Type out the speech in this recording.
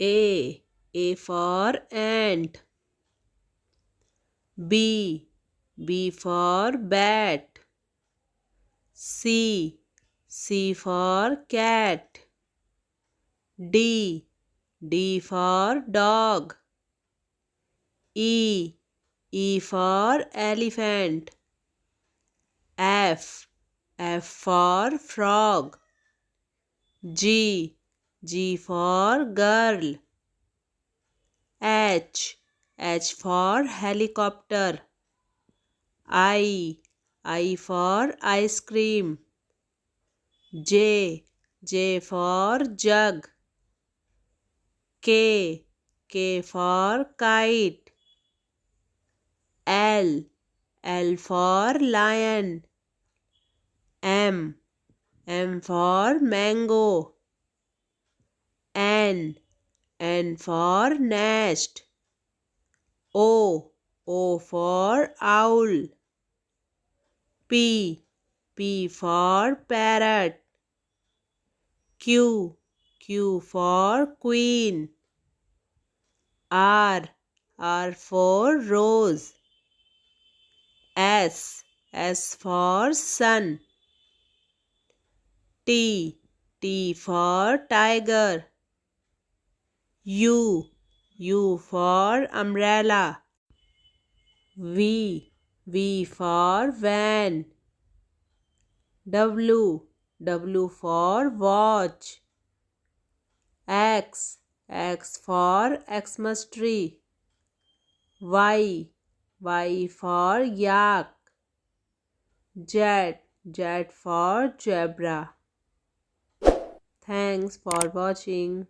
A for ant. B for bat. C for cat. D for dog. E for elephant. F for frog. G for girl. H for helicopter. I for ice cream. J for jug. K for kite. L for lion. M for mango. N for nest. O for owl. P for parrot. Q for queen. R for rose. S for sun. T for tiger. U for umbrella. V for van. W for watch. X for Xmas tree. Y for yak. Z for zebra. Thanks for watching.